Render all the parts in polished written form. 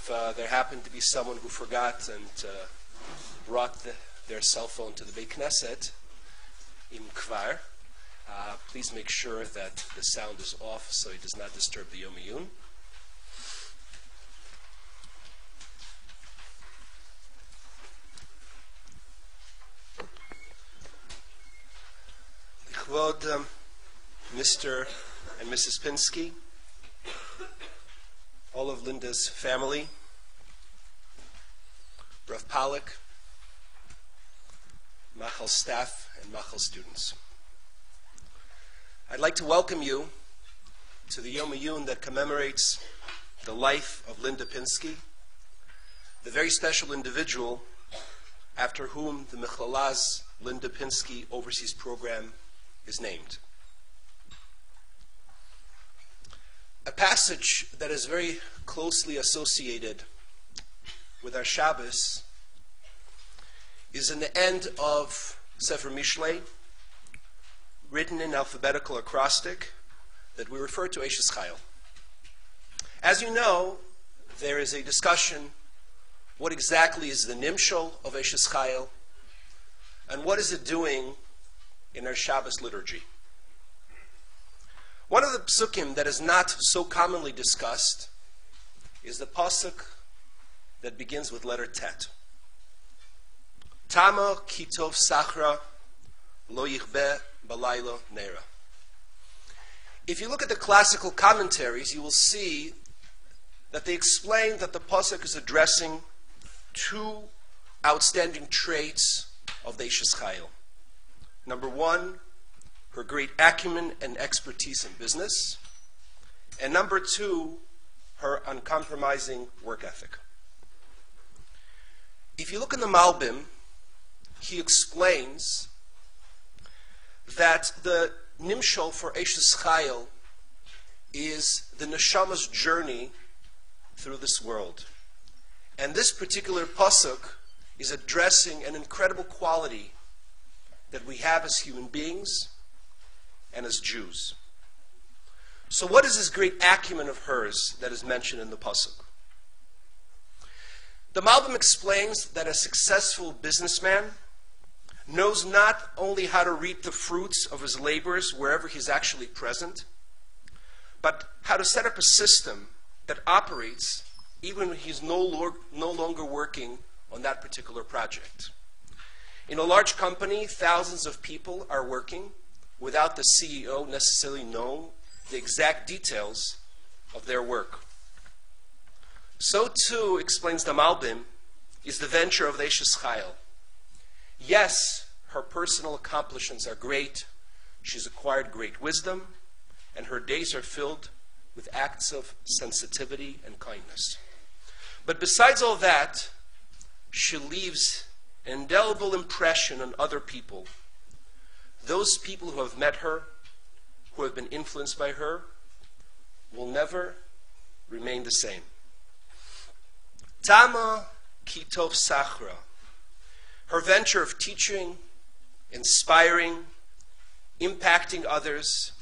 If there happened to be someone who forgot and brought their cell phone to the Beit Knesset, im kvar, please make sure that the sound is off so it does not disturb the Yom Iyun. Lichvod Mr. and Mrs. Pinsky, all of Linda's family, Rav Pollock, Machal staff, and Machal students. I'd like to welcome you to the Yom Iyun that commemorates the life of Linda Pinsky, the very special individual after whom the Mechlala's Linda Pinsky Overseas Program is named. A passage that is very closely associated with our Shabbos is in the end of Sefer Mishlei, written in alphabetical acrostic, that we refer to Eishes Chayil. As you know, there is a discussion what exactly is the nimshol of Eishes Chayil and what is it doing in our Shabbos liturgy. One of the psukim that is not so commonly discussed is the pasuk that begins with letter Tet. Tama kitov sachra lo yichbe balaylo nera. If you look at the classical commentaries, you will see that they explain that the pasuk is addressing two outstanding traits of the Eishes Chayil. Number one, her great acumen and expertise in business, and number two, her uncompromising work ethic. If you look in the Malbim, he explains that the nimshol for Eishes Chayil is the neshama's journey through this world. And this particular pasuk is addressing an incredible quality that we have as human beings and as Jews. So what is this great acumen of hers that is mentioned in the pasuk? The Malbim explains that a successful businessman knows not only how to reap the fruits of his labors wherever he's actually present, but how to set up a system that operates even when he's no longer working on that particular project. In a large company, thousands of people are working without the CEO necessarily knowing the exact details of their work. So too, explains the Malbim, is the venture of the Eishes Chayil. Yes, her personal accomplishments are great. She's acquired great wisdom, and her days are filled with acts of sensitivity and kindness. But besides all that, she leaves an indelible impression on other people. Those people who have met her, who have been influenced by her, will never remain the same. Tama kitov sachra. Her venture of teaching, inspiring, impacting others,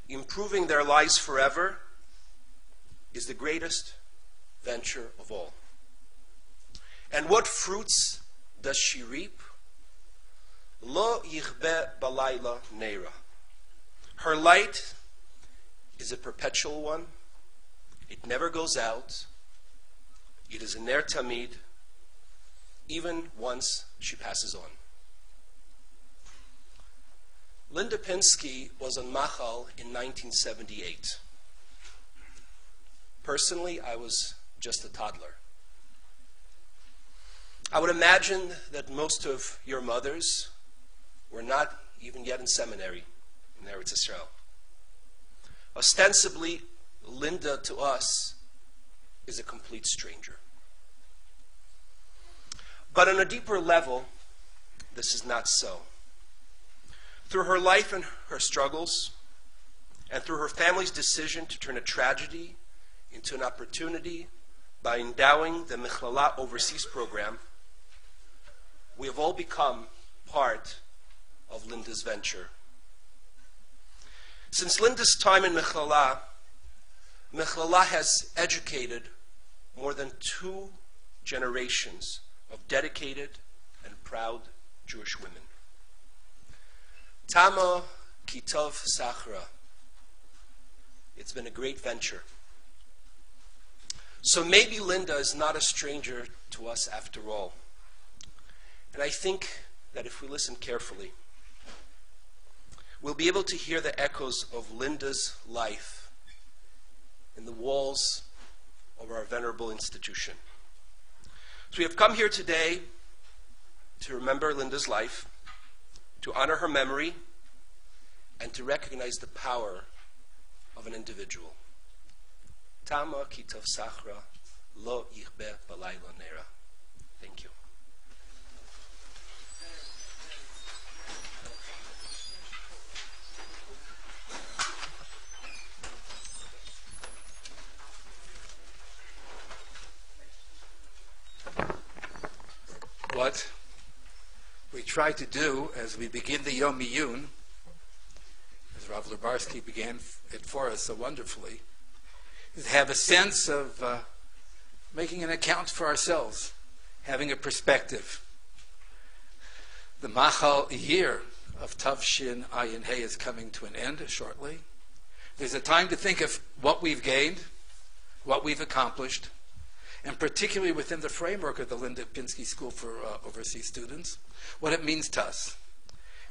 improving their lives forever, is the greatest venture of all. And what fruits does she reap? Lo yichbe balayla neira. Her light is a perpetual one. It never goes out. It is a ner tamid, even once she passes on. Linda Pinsky was on Machal in 1978. Personally, I was just a toddler. I would imagine that most of your mothers were not even yet in seminary in Eretz Israel. Ostensibly, Linda to us is a complete stranger. But on a deeper level, this is not so. Through her life and her struggles, and through her family's decision to turn a tragedy into an opportunity by endowing the Mechlala Overseas Program, we have all become part of Linda's venture. Since Linda's time in Mechlala has educated more than 2 generations of dedicated and proud Jewish women. Tama Kitov Sachra. It's been a great venture. So maybe Linda is not a stranger to us after all. And I think that if we listen carefully, we'll be able to hear the echoes of Linda's life in the walls of our venerable institution. So we have come here today to remember Linda's life, to honor her memory, and to recognize the power of an individual. Tama Kitov Sachra Lo Yichbe Balayla Nera. Thank you. What we try to do as we begin the Yom Miyun, as Rav Lubarsky began it for us so wonderfully, is have a sense of making an account for ourselves, having a perspective. The Machal year of Tavshin Ayin Hey is coming to an end shortly. There's a time to think of what we've gained, what we've accomplished, and particularly within the framework of the Linda Pinsky School for Overseas Students, what it means to us.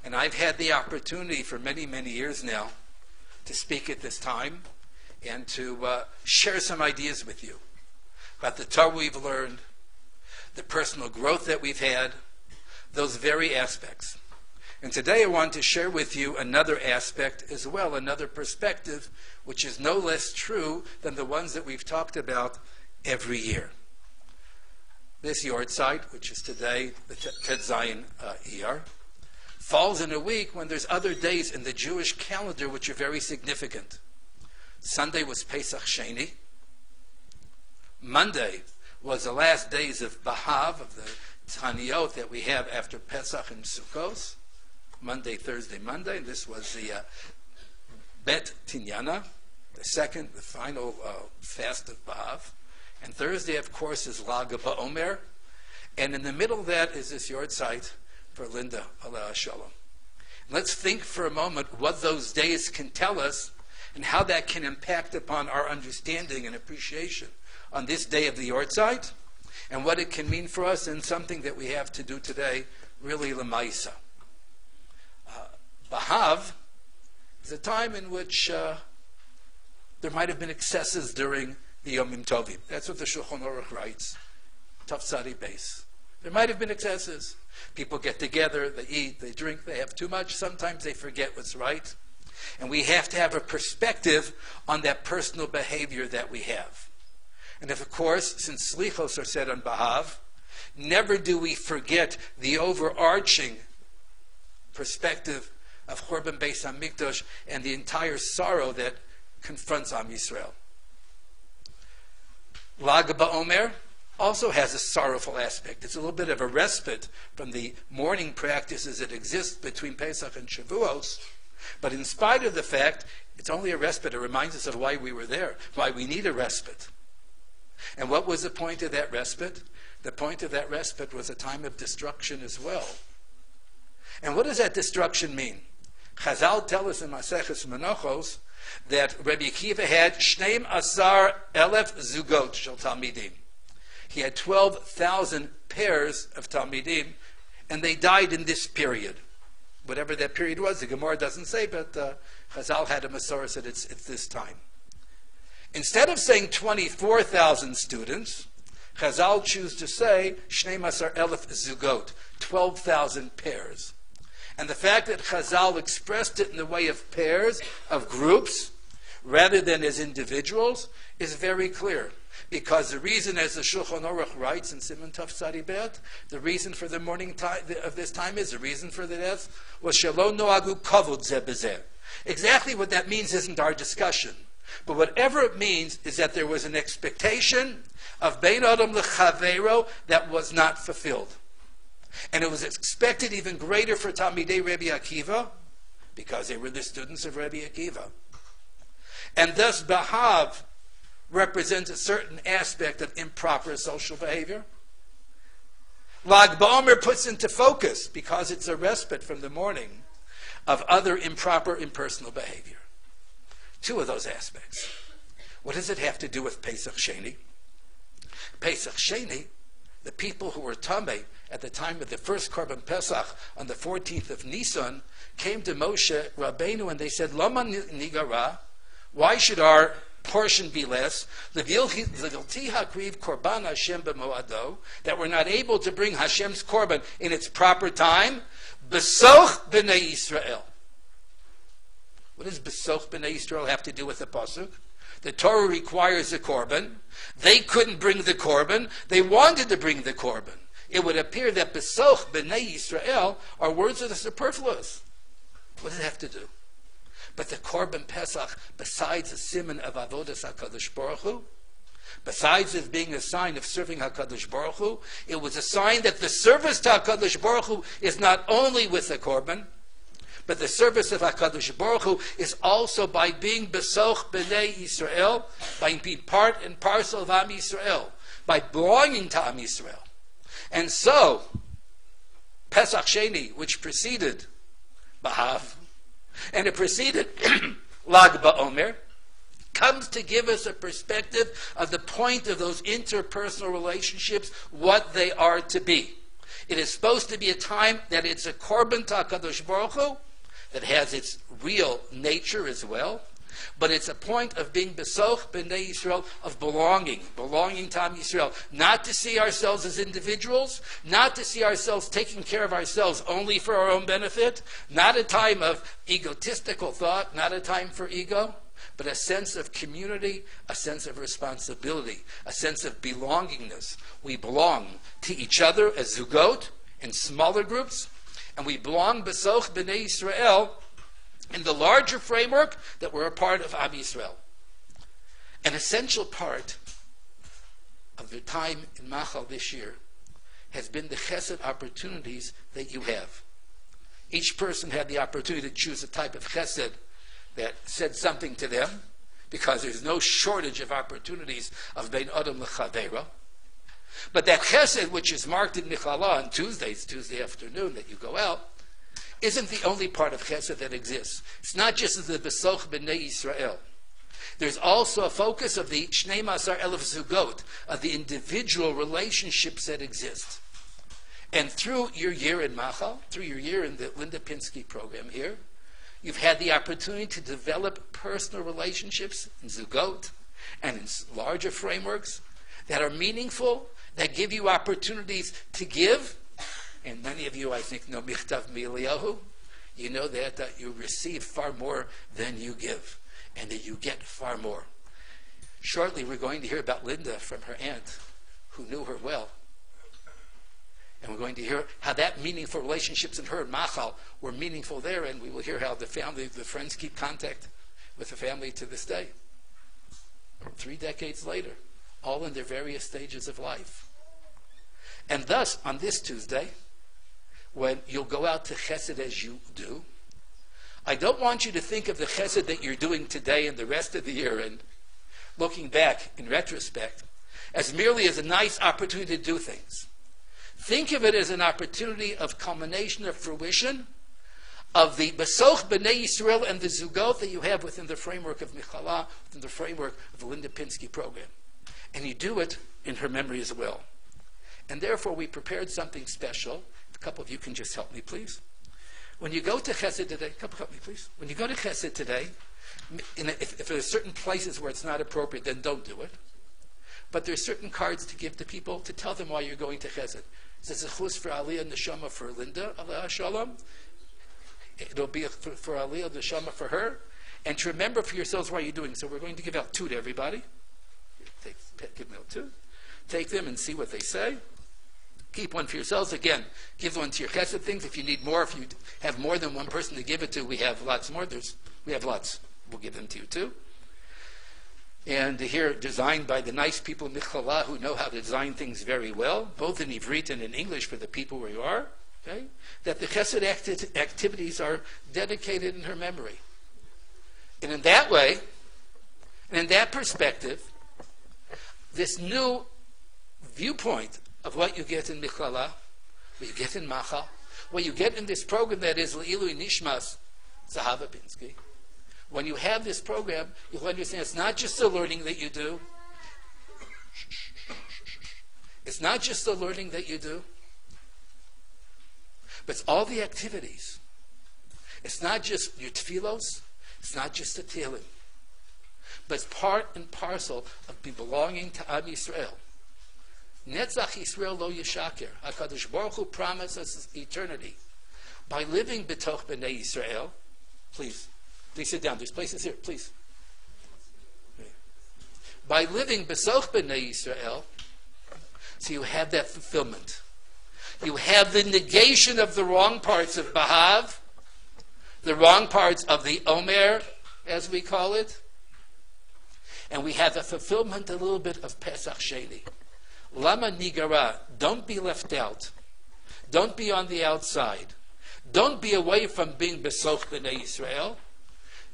And I've had the opportunity for many, many years now to speak at this time and to share some ideas with you about the Torah we've learned, the personal growth that we've had, those very aspects. And today I want to share with you another aspect as well, another perspective, which is no less true than the ones that we've talked about every year. This Yortzeit, which is today, the Tet Zayin Iyar, falls in a week when there's other days in the Jewish calendar which are very significant. Sunday was Pesach Sheni. Monday was the last days of Bahav, of the Taniyot that we have after Pesach and Sukkos. Monday, Thursday, Monday. And this was the Bet Tinyana, the final fast of Bahav. And Thursday, of course, is Lag BaOmer. And in the middle of that is this Yortzeit for Linda, Aleh Shalom. Let's think for a moment what those days can tell us and how that can impact upon our understanding and appreciation on this day of the Yortzeit, and what it can mean for us in something that we have to do today, really Lamaisa. Bahav is a time in which there might have been excesses during the Yomim Tovim. That's what the Shulchan Aruch writes. Taf Tzadi Beis. There might have been excesses. People get together, they eat, they drink, they have too much. Sometimes they forget what's right. And we have to have a perspective on that personal behavior that we have. And of course, since Slichos are said on Bahav, never do we forget the overarching perspective of Churban Beis HaMikdash and the entire sorrow that confronts Am Yisrael. Lag BaOmer also has a sorrowful aspect. It's a little bit of a respite from the mourning practices that exist between Pesach and Shavuos. But in spite of the fact, it's only a respite. It reminds us of why we were there, why we need a respite. And what was the point of that respite? The point of that respite was a time of destruction as well. And what does that destruction mean? Chazal tell us in Maseches Menachos that Rabbi Akiva had 12,000 zugot shel talmidim. He had 12,000 pairs of talmidim, and they died in this period. Whatever that period was, the Gemara doesn't say, but Chazal had a Masorah said it's this time. Instead of saying 24,000 students, Chazal choose to say 12,000 zugot, 12,000 pairs. And the fact that Chazal expressed it in the way of pairs, of groups, rather than as individuals, is very clear. Because the reason, as the Shulchan Aruch writes in Siman Tov Tzadi Bet, the reason for the mourning of this time is, the reason for the death was Shelo Noagu Kavod Zeh B'Zeh. Exactly what that means isn't our discussion. But whatever it means is that there was an expectation of Bein Adam L'Chaveiro that was not fulfilled. And it was expected even greater for Talmidei Rabbi Akiva, because they were the students of Rabbi Akiva. And thus Bahav represents a certain aspect of improper social behavior. Lag BaOmer puts into focus, because it's a respite from the mourning, of other improper, impersonal behavior. Two of those aspects. What does it have to do with Pesach Sheni? Pesach Sheni, the people who were Tameh at the time of the first Korban Pesach on the 14th of Nisan came to Moshe Rabbeinu and they said, Lama nigara, why should our portion be less? That we're not able to bring Hashem's Korban in its proper time. Besoch b'nei Yisrael. What does Besoch b'nei Yisrael have to do with the pasuk? The Torah requires a Korban. They couldn't bring the Korban. They wanted to bring the Korban. It would appear that Besoch b'nei Yisrael are words that are superfluous. What does it have to do? But the Korban Pesach, besides a siman of Avodas HaKadosh Baruch Hu, besides it being a sign of serving HaKadosh Baruch Hu, it was a sign that the service to HaKadosh Baruch Hu is not only with the Korban, but the service of HaKadosh Baruch Hu is also by being Besoch B'nei Yisrael, by being part and parcel of Am Yisrael, by belonging to Am Yisrael. And so, Pesach Sheni, which preceded B'Av, and it preceded Lag BaOmer, comes to give us a perspective of the point of those interpersonal relationships, what they are to be. It is supposed to be a time that it's a Korban to HaKadosh Baruch Hu, that has its real nature as well, but it's a point of being Besoch B'nei Yisrael, of belonging to Am Yisrael, not to see ourselves as individuals, not to see ourselves taking care of ourselves only for our own benefit, not a time of egotistical thought, not a time for ego, but a sense of community, a sense of responsibility, a sense of belongingness. We belong to each other as zugot in smaller groups, and we belong Besoch B'nei Yisrael in the larger framework that we're a part of Am Yisrael. An essential part of the time in Machal this year has been the chesed opportunities that you have. Each person had the opportunity to choose a type of chesed that said something to them, because there's no shortage of opportunities of Bein Adam L'Chaveira. But that chesed, which is marked in Michala on Tuesdays, Tuesday afternoon, that you go out, isn't the only part of chesed that exists. It's not just the Besoch B'nei Yisrael. There's also a focus of the Shnei Masar Elef Zugot, of the individual relationships that exist. And through your year in Machal, through your year in the Linda Pinsky program here, you've had the opportunity to develop personal relationships in Zugot and in larger frameworks that are meaningful, that give you opportunities to give. And many of you, I think, know Michtav Miliyahu. You know that you receive far more than you give, and that you get far more. Shortly, we're going to hear about Linda from her aunt, who knew her well. And we're going to hear how that meaningful relationships in her and Machal were meaningful there, and we will hear how the family, the friends keep contact with the family to this day. 3 decades later, all in their various stages of life. And thus, on this Tuesday, when you'll go out to chesed as you do, I don't want you to think of the chesed that you're doing today and the rest of the year and looking back in retrospect as merely as a nice opportunity to do things. Think of it as an opportunity of culmination, of fruition, of the Besoch B'nei Yisrael and the Zugot that you have within the framework of Michala, within the framework of the Linda Pinsky program. And you do it in her memory as well. And therefore, we prepared something special. A couple of you can just help me, please. When you go to Chesed today, help me, please. When you go to Chesed today, if there are certain places where it's not appropriate, then don't do it. But there are certain cards to give to people to tell them why you're going to Chesed. It says a chus for Aliyah Neshama for Linda, Aliyah Shalom. It'll be for Aliyah Neshama for her. And to remember for yourselves why you're doing. So we're going to give out 2 to everybody. Give them out 2. Take them and see what they say. Keep one for yourselves. Again, give one to your chesed things. If you need more, if you have more than one person to give it to, we have lots more. We have lots. We'll give them to you too. And here, designed by the nice people in Michala who know how to design things very well, both in Ivrit and in English for the people where you are, okay? That the chesed activities are dedicated in her memory. And in that way, and in that perspective, this new viewpoint of what you get in Mikhlala, what you get in Machal, what you get in this program that is Le'ilui Nishmas Zahava Pinsky. When you have this program, you'll understand it's not just the learning that you do. It's not just the learning that you do, but it's all the activities. It's not just your tefillos, it's not just the Tehillim, but it's part and parcel of belonging to Am Yisrael. Netzach Yisrael lo yishaker. HaKadosh Baruch Hu promised us eternity. By living betoch b'nei Yisrael, please sit down. There's places here, please. By living besoch b'nei Yisrael, so you have that fulfillment. You have the negation of the wrong parts of Bahav, the wrong parts of the Omer, as we call it, and we have a fulfillment a little bit of Pesach Sheni. Lama nigara, don't be left out. Don't be on the outside. Don't be away from being besoch b'nei Yisrael.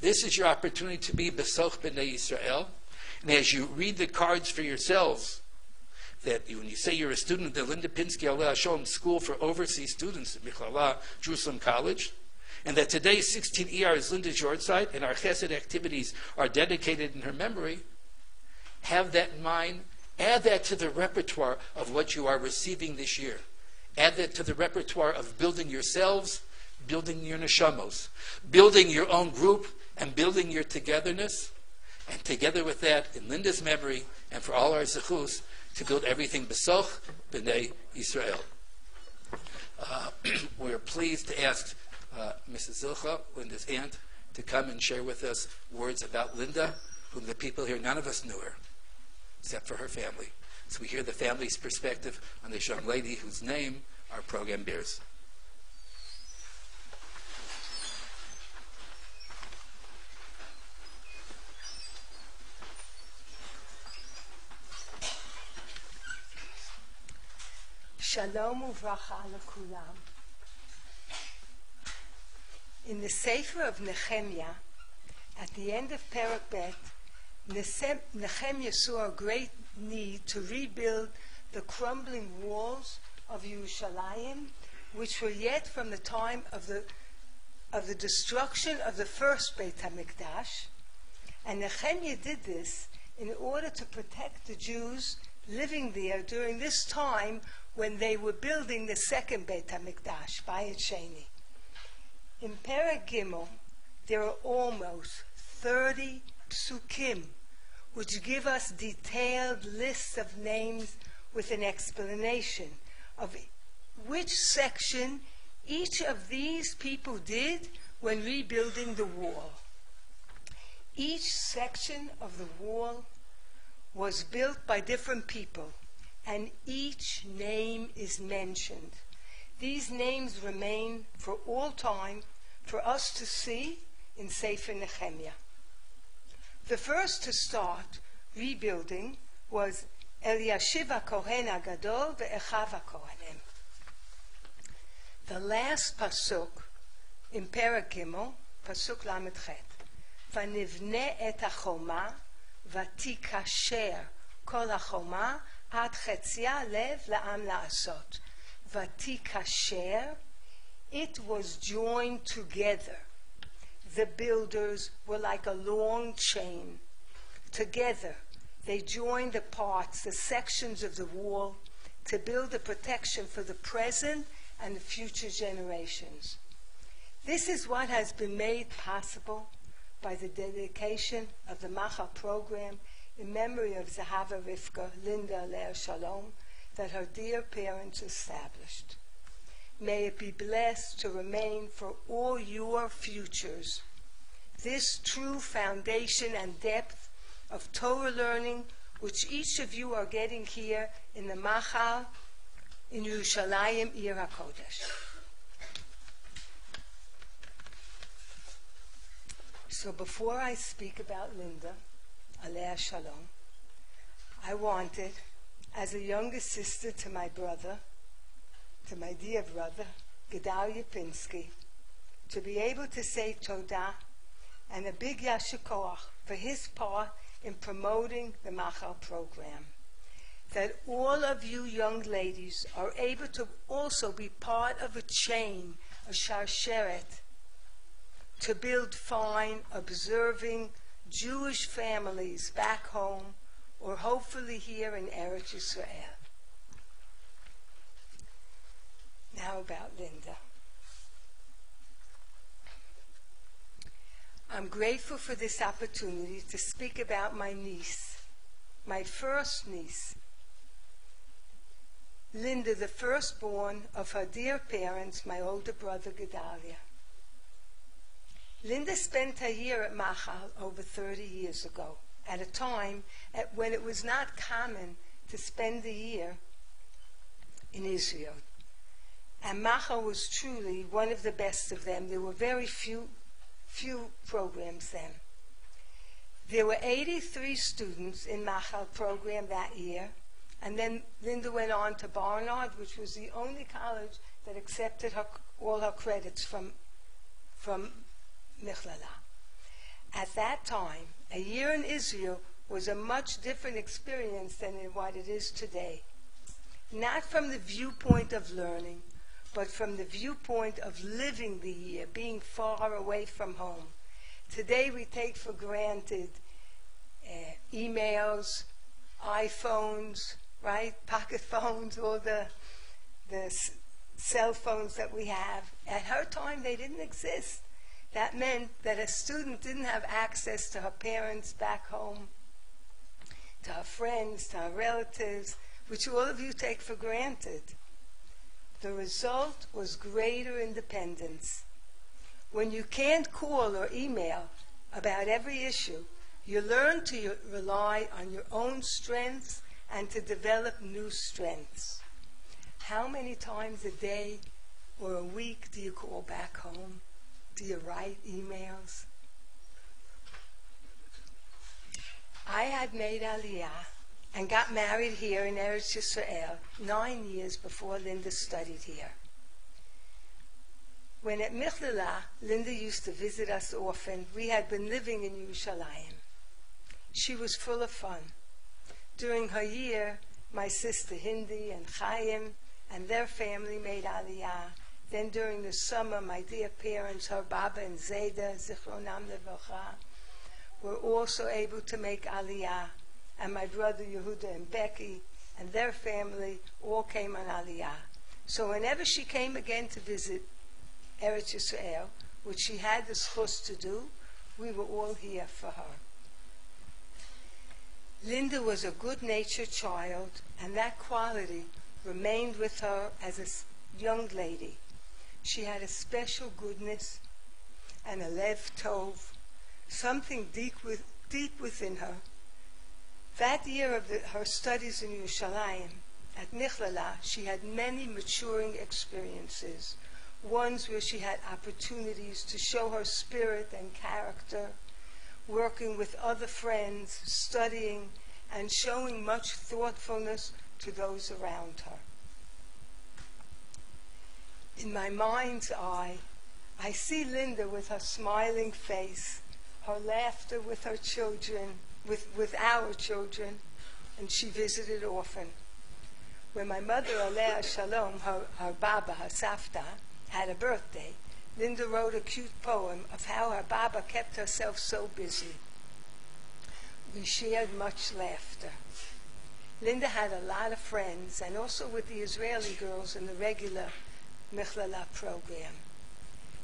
This is your opportunity to be besoch b'nei Yisrael. And as you read the cards for yourselves, that when you say you're a student at the Linda Pinsky Aleh Hashem School for Overseas Students at Michlala, Jerusalem College, and that today 16 ER is Linda's yahrzeit, and our chesed activities are dedicated in her memory, have that in mind. Add that to the repertoire of what you are receiving this year. Add that to the repertoire of building yourselves, building your neshamos, building your own group, and building your togetherness. And together with that, in Linda's memory, and for all our zichus, to build everything besoch b'nei Yisrael. We're pleased to ask Mrs. Zikha, Linda's aunt, to come and share with us words about Linda, whom the people here, none of us knew her, except for her family. So we hear the family's perspective on this young lady whose name our program bears. Shalom uvracha lekulam. In the Sefer of Nehemiah, at the end of Perek Bet, Nehemiah saw a great need to rebuild the crumbling walls of Yerushalayim, which were yet from the time of the destruction of the first Beit HaMikdash. And Nehemiah did this in order to protect the Jews living there during this time when they were building the second Beit HaMikdash, Bayit Sheni. In Perek Gimel, there are almost 30 psukim, which give us detailed lists of names with an explanation of which section each of these people did when rebuilding the wall. Each section of the wall was built by different people, and each name is mentioned. These names remain for all time for us to see in Sefer Nehemiah. The first to start rebuilding was Eliashiv HaKohen HaGadol ve'Echav HaKohanim. The last pasuk in Perek Gimel, pasuk Lamed Chet, Vanivne et HaChoma v'tikasher kol HaChoma ad chetzia lev la'am la'asot. V'tikasher, it was joined together. The builders were like a long chain. Together, they joined the parts, the sections of the wall, to build a protection for the present and the future generations. This is what has been made possible by the dedication of the Machal program in memory of Zahava Rivka, Linda Aleh Shalom, that her dear parents established. May it be blessed to remain for all your futures. This true foundation and depth of Torah learning, which each of you are getting here in the Machal, in Yerushalayim, Ir HaKodesh. So before I speak about Linda, Aleh Shalom, I wanted, as a younger sister to my brother, to my dear brother, Gedalia Pinsky, to be able to say Todah and a big Yasher Koach for his part in promoting the Machal program. that all of you young ladies are able to also be part of a chain, a sharsheret, to build fine, observing Jewish families back home, or hopefully here in Eretz Yisrael. Now about Linda. I'm grateful for this opportunity to speak about my niece, my first niece, Linda, the firstborn of her dear parents, my older brother Gedalia. Linda spent her year at Machal over 30 years ago, at a time when it was not common to spend the year in Israel. And Machal was truly one of the best of them. There were very few programs then. There were 83 students in Machal program that year, and then Linda went on to Barnard, which was the only college that accepted all her credits from Michlala. At that time, a year in Israel was a much different experience than in what it is today. Not from the viewpoint of learning, but from the viewpoint of living the year, being far away from home. Today we take for granted emails, iPhones, right? Pocket phones, all the cell phones that we have. At her time, they didn't exist. That meant that a student didn't have access to her parents back home, to her friends, to her relatives, which all of you take for granted. The result was greater independence. When you can't call or email about every issue, you learn to rely on your own strengths and to develop new strengths. How many times a day or a week do you call back home? Do you write emails? I had made Aliyah and got married here in Eretz Yisrael 9 years before Linda studied here. When at Michlala, Linda used to visit us often. We had been living in Yerushalayim. She was full of fun. During her year, my sister Hindi and Chaim and their family made Aliyah. Then during the summer, my dear parents, her Baba and Zayda, Zichronam Levacha, were also able to make Aliyah. And my brother Yehuda and Becky and their family all came on Aliyah. So whenever she came again to visit Eretz Yisrael, which she had the zchus to do, we were all here for her. Linda was a good-natured child, and that quality remained with her as a young lady. She had a special goodness and a lev tov, something deep within her. That year of her studies in Yerushalayim, at Michlala, she had many maturing experiences, ones where she had opportunities to show her spirit and character, working with other friends, studying, and showing much thoughtfulness to those around her. In my mind's eye, I see Linda with her smiling face, her laughter with her children, with our children, and she visited often. When my mother, Alea Shalom, her Baba, her Safta, had a birthday, Linda wrote a cute poem of how her Baba kept herself so busy. We shared much laughter. Linda had a lot of friends, and also with the Israeli girls in the regular Michlala program.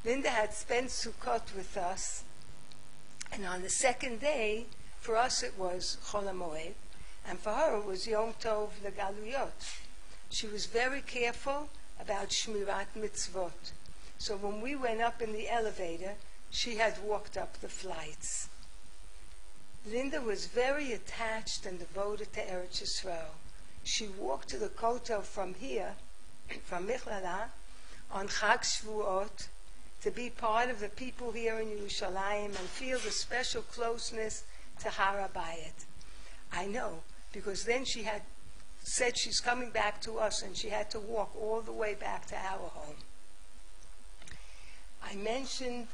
Linda had spent Sukkot with us, and on the second day, for us it was Chol HaMoed, and for her it was Yom Tov Legaluyot. She was very careful about Shmirat Mitzvot. So when we went up in the elevator, she had walked up the flights. Linda was very attached and devoted to Eretz Yisrael. She walked to the Kotel from here, from Michlala, on Chag Shvuot, to be part of the people here in Yerushalayim and feel the special closeness to Har HaBayit. I know, because then she had said she's coming back to us and she had to walk all the way back to our home. I mentioned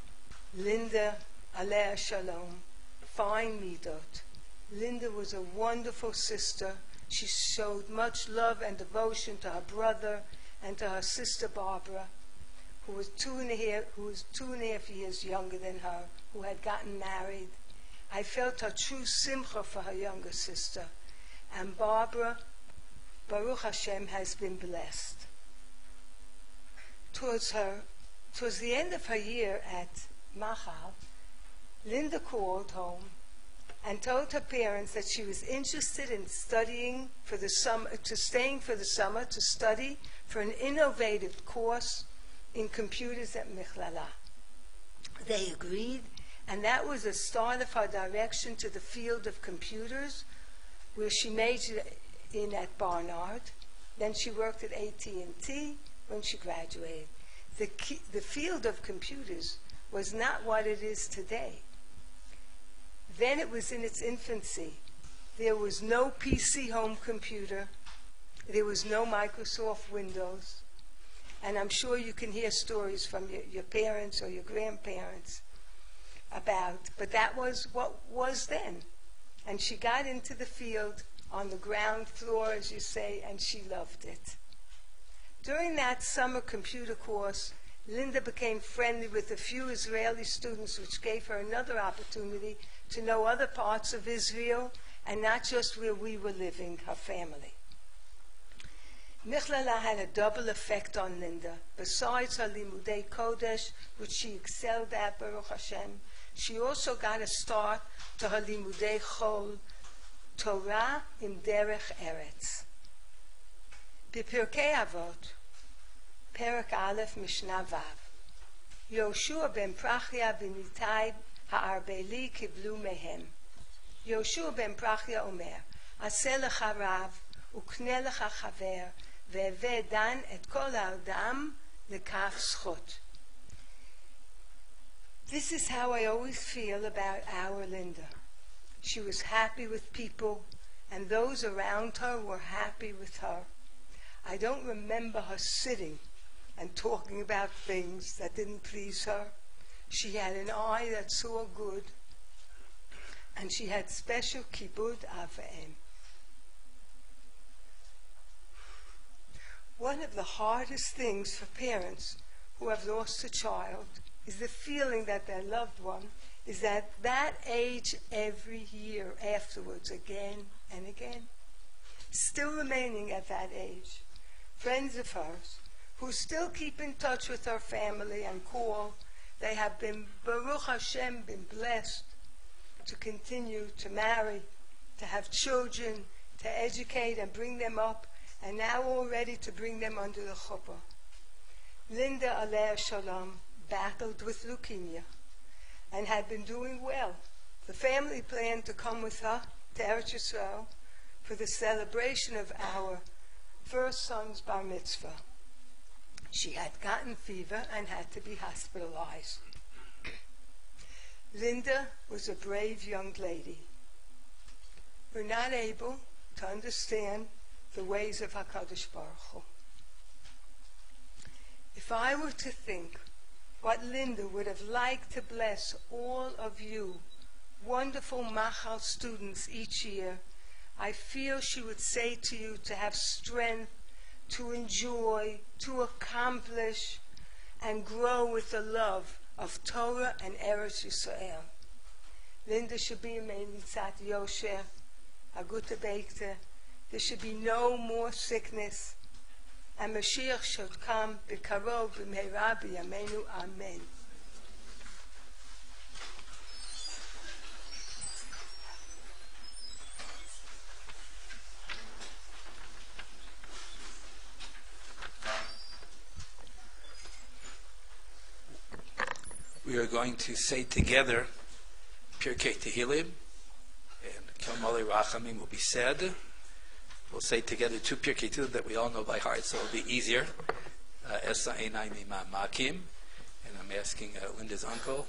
Linda, Alea Shalom, fine midot. Linda was a wonderful sister She showed much love and devotion to her brother and to her sister Barbara, who was 2.5 years younger than her, who had gotten married. I felt her true simcha for her younger sister, and Barbara, Baruch Hashem, has been blessed. Towards the end of her year at Machal, Linda called home and told her parents that she was interested in staying for the summer to study for an innovative course in computers at Michlala. They agreed, and that was the start of her direction to the field of computers, where she majored in at Barnard. Then she worked at AT&T when she graduated. The field of computers was not what it is today. Then it was in its infancy. There was no PC home computer. There was no Microsoft Windows. And I'm sure you can hear stories from your parents or your grandparents but that was what was then. And she got into the field on the ground floor, as you say, and she loved it. During that summer computer course, Linda became friendly with a few Israeli students, which gave her another opportunity to know other parts of Israel and not just where we were living, her family. Michlala had a double effect on Linda. Besides her limudei kodesh, which she excelled at, Baruch Hashem, she also got a start to her limudei chol, Torah im derech eretz. B'Pirkei Avot, Perek Aleph Mishnah Vav, Yoshua ben Prachia v'Nitai ha'arbeli kiblu mehem. Yoshua ben Prachia omer, Aseh lecha rav, ukne lecha chaver, ve'eveh dan et kol ha'adam lekaf zchut. This is how I always feel about our Linda. She was happy with people, and those around her were happy with her. I don't remember her sitting and talking about things that didn't please her. She had an eye that saw good, and she had special kibud Avraham. One of the hardest things for parents who have lost a child is the feeling that their loved one is at that age every year afterwards, again and again, still remaining at that age. Friends of hers who still keep in touch with her family and call, they have been, Baruch Hashem, been blessed to continue to marry, to have children, to educate and bring them up, and now already to bring them under the chuppah. Linda Aleh Shalom battled with leukemia and had been doing well. The family planned to come with her to Eretz Yisrael for the celebration of our first son's bar mitzvah. She had gotten fever and had to be hospitalized. Linda was a brave young lady. We're not able to understand the ways of HaKadosh Baruch Hu. If I were to think what Linda would have liked to bless all of you wonderful Machal students each year, I feel she would say to you to have strength, to enjoy, to accomplish, and grow with the love of Torah and Eretz Yisrael. Linda should be a Menitzat Yosher, a Gute Beikte. There should be no more sickness. And Mashiach should come b'karov b'meira b'yameinu. Amen. We are going to say together Pirkei Tehillim, and Molei Rachamim will be said. We'll say together two Pirkei Tehillim that we all know by heart, so it'll be easier. Esa Einai Mimam Makim, and I'm asking Linda's uncle,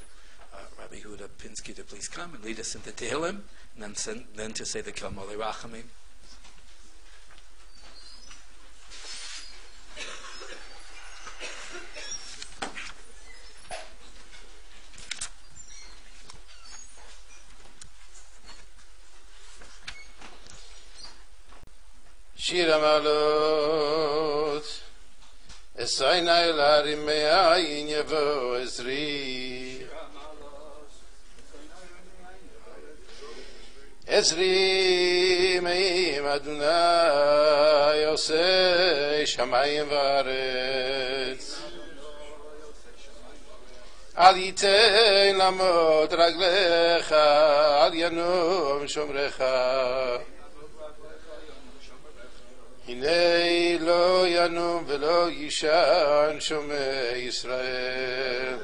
Rabbi Yehuda Pinsky, to please come and lead us into Tehillim, and then to say the Molei Rachamim. Shir Amalot Esaina Elarim Me'ayin Yevo Ezri Ezri Me'im Adonai Yosei Shamayim V'aretz Al Yitein Lamot Raglecha Al Yanum Shomrecha Hinei lo yanum velo yishan shomei Yisrael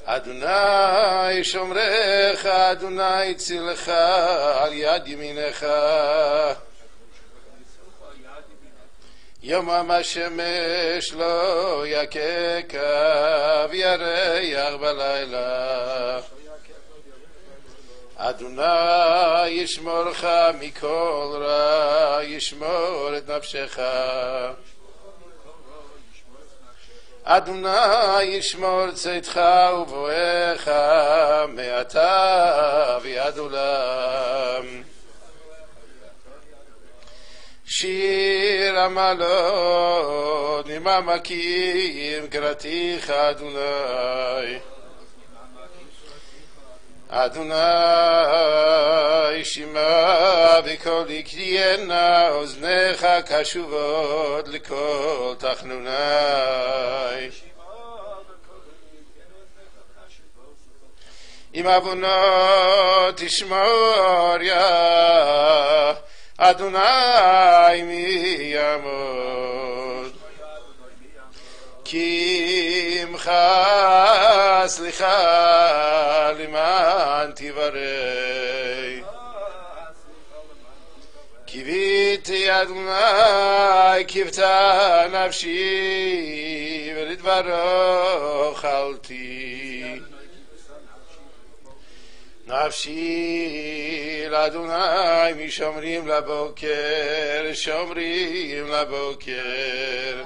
Adonai shomrecha Adonai tzilcha al yad yaminecha Yomam hashemesh lo yakeka v'yareach balayla Adonai yishmorcha mikol ra yishmor et nafshecha Adonai yishmor tzeitcha uvoecha me'ata v'yad olam Shir amalot nimamakim kraticha Adonai Adonai shima v'kol yikriyena oznecha kashuvot l'kol tachnunai Im avonot tishmor ya Adonai mi yamod Kimcha slicha liman tivarei Kiviti Adonai kivta nafshi v'lidvaro chalti Nafshi l'Adonai mishomrim laboker shomrim laboker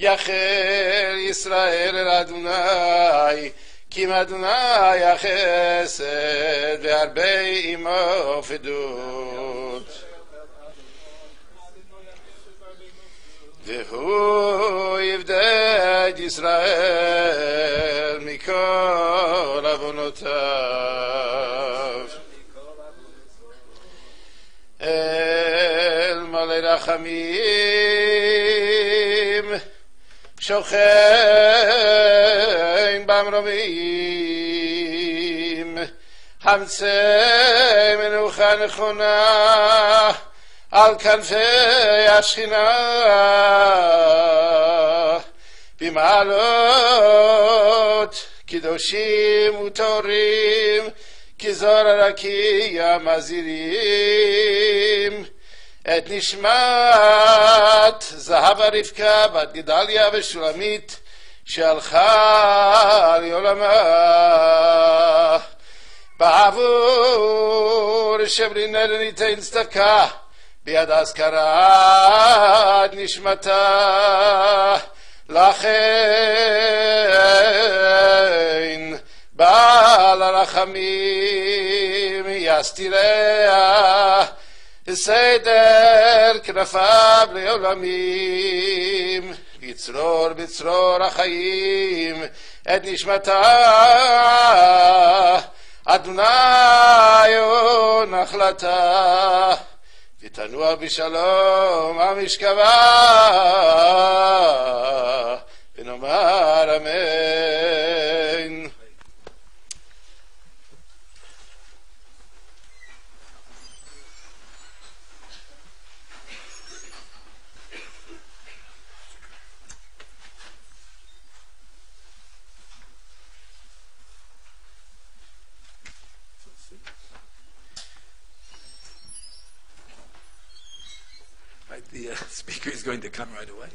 Yachel Yisrael el Adonai Kim Adonai yachesed ve'arbei imo fidut Vehu yivded Yisrael mikol avonotav El Molei Rachamim Shochein bamromim Hamtzei menucha nechona Al kanfei ashchina Bimalot Kidoshim utorim Kizor arakiya mazirim Et nishmat Zahava Rivka Bat Gedalia Veshulamit She'alcha Li'olama Ba'avur Shebrinel Nitein Tzedakah Biad Azkarat Nishmata Lachein Ba'al Rachamim Yastireah Seder knafav leolamim Yitzror b'tzror hachayim Et nishmata Adonai o nachlata V'tanua b'shalom amishkava V'nomar amen The speaker is going to come right away,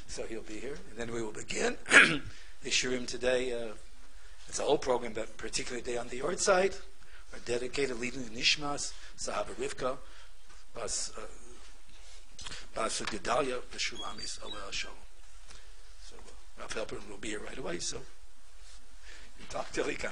so he'll be here, and then we will begin. The shiurim today, it's a whole program, but particularly today on the Yard side, are dedicated leading the Nishmas, Sahaba Rivka, Bas Gedalia, the Shulamis, Aleh Shalom. So Rav Helper will be here right away, so you talk till he comes.